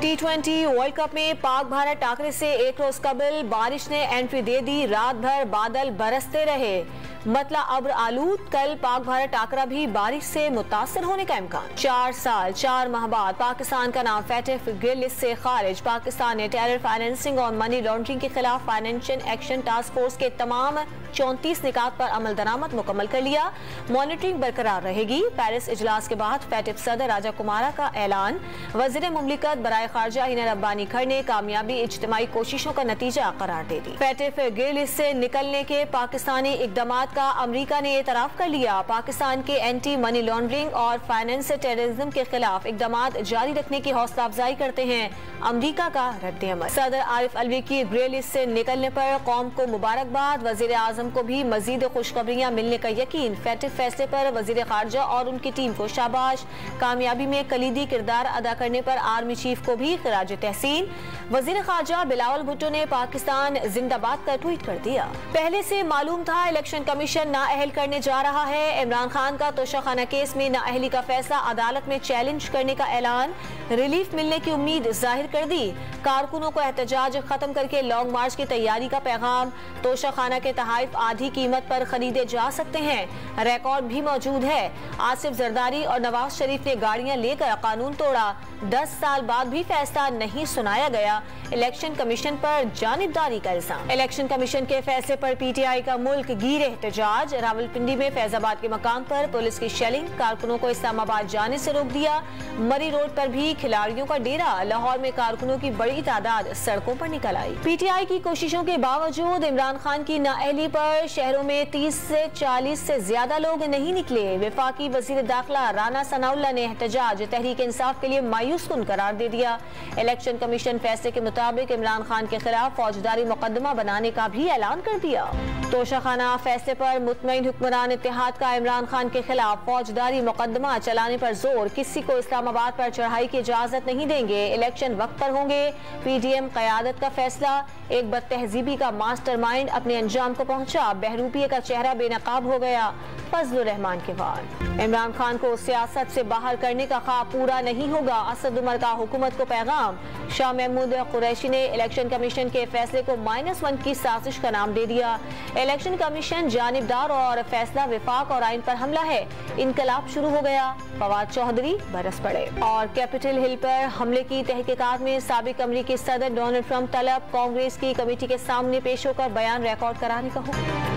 T20 world cup में पाक भारत टाकरे से एक रोज कबल बारिश ने एंट्री दे दी। रात भर बादल बरसते रहे, मतला अब्र आलूद। कल पाक भारत टाकरा भी बारिश से मुतासर होने का इम्कान। 4 साल 4 माह बाद पाकिस्तान का नाम फैटिफ ग्रे लिस्ट से खारिज। पाकिस्तान ने टेरर फाइनेंसिंग और मनी लॉन्ड्रिंग के खिलाफ फाइनेंशियल एक्शन टास्क फोर्स के तमाम 34 निकात पर अमल दरामद मुकम्मल कर लिया। मॉनिटरिंग बरकरार रहेगी। पेरिस इजलास के बाद फैटिफ सदर राजा कुमारा का ऐलान। वजीर मुमलिकत बराए खारजा हिना रब्बानी खर ने कामयाबी इज्तिमाई कोशिशों का नतीजा करार दे दी। फैटिफ ग्रे लिस्ट से निकलने के पाकिस्तानी इकदामात का अमरीका ने एतराफ कर लिया। पाकिस्तान के एंटी मनी लॉन्ड्रिंग और फाइनेंस टेररिज्म के खिलाफ इकदामात जारी रखने की हौसला अफजाई करते हैं अमरीका का रद्द-ए-अमल। सदर आरिफ अलवी की ग्रे लिस्ट से निकलने पर कौम को मुबारकबाद। वजीर आजम को भी मजीद खुशखबरियां मिलने का यकीन। फैटिफ फैसले पर वजीर खारजा और उनकी टीम को शाबाश। कामयाबी में कलीदी किरदार अदा करने पर आर्मी चीफ को भी खिराज तहसीन। वजीर खारजा बिलावल भुट्टो ने पाकिस्तान जिंदाबाद का ट्वीट कर दिया। पहले से मालूम था इलेक्शन कमीशन नाअहल करने जा रहा है। इमरान खान का तोशाखाना केस में नाअहली का फैसला अदालत में चैलेंज करने का ऐलान। रिलीफ मिलने की उम्मीद जाहिर कर दी। कारकुनों को एहतजाज खत्म करके लॉन्ग मार्च की तैयारी का पैगाम। तोशाखाना के तहाइफ आधी कीमत पर खरीदे जा सकते हैं। रिकॉर्ड भी मौजूद है। आसिफ जरदारी और नवाज शरीफ ने गाड़ियां लेकर कानून तोड़ा। 10 साल बाद भी फैसला नहीं सुनाया गया। इलेक्शन कमीशन पर जानिबदारी का इल्जाम। इलेक्शन कमीशन के फैसले पर पीटीआई का मुल्क गीर एहतजाज। रावलपिंडी में फैजाबाद के मकाम पर पुलिस की शेलिंग। कारकुनों को इस्लामाबाद जाने से रोक दिया। मरी रोड पर भी खिलाड़ियों का डेरा। लाहौर में कारकुनों की बड़ी तादाद सड़कों पर निकल आई। पीटीआई की कोशिशों के बावजूद इमरान खान की नाअहली पर शहरों में 30 से 40 से ज्यादा लोग नहीं निकले। वफाकी वजीर दाखिला राना सनाउल्लाह ने एहतजाज तहरीक इंसाफ के लिए मायूस कुन करार दे दिया। इलेक्शन कमीशन फैसले के मुताबिक इमरान खान के खिलाफ फौजदारी मुकदमा बनाने का भी ऐलान कर दिया। तोशाखाना फैसले पर मुतमईन हुक्मरान इत्तेहाद का इमरान खान के खिलाफ फौजदारी मुकदमा चलाने पर जोर। किसी को इस्लामाबाद पर चढ़ाई की इजाजत नहीं देंगे। इलेक्शन वक्त पर होंगे। पीडीएम क़यादत का फैसला। एक बदतहजीबी का मास्टरमाइंड अपने अंजाम को पहुंचा। बहरूपिये का चेहरा बेनकाब हो गया। फजलुर रहमान के वार। इमरान खान को सियासत से बाहर करने का ख्वाब पूरा नहीं होगा। असद उमर का हुकूमत को पैगाम। शाह महमूद कुरैशी ने इलेक्शन कमीशन के फैसले को -1 की साजिश का नाम दे दिया। इलेक्शन कमीशन जानिबदार और फैसला विफाक और आइन पर हमला है। इनकलाब शुरू हो गया। फवाद चौधरी बरस पड़े। और कैपिटल हिल पर हमले की तहकीकात में साबिक अमरीकी सदर डोनाल्ड ट्रंप तलब। कांग्रेस की कमेटी के सामने पेश होकर बयान रिकॉर्ड कराने का हुक्म।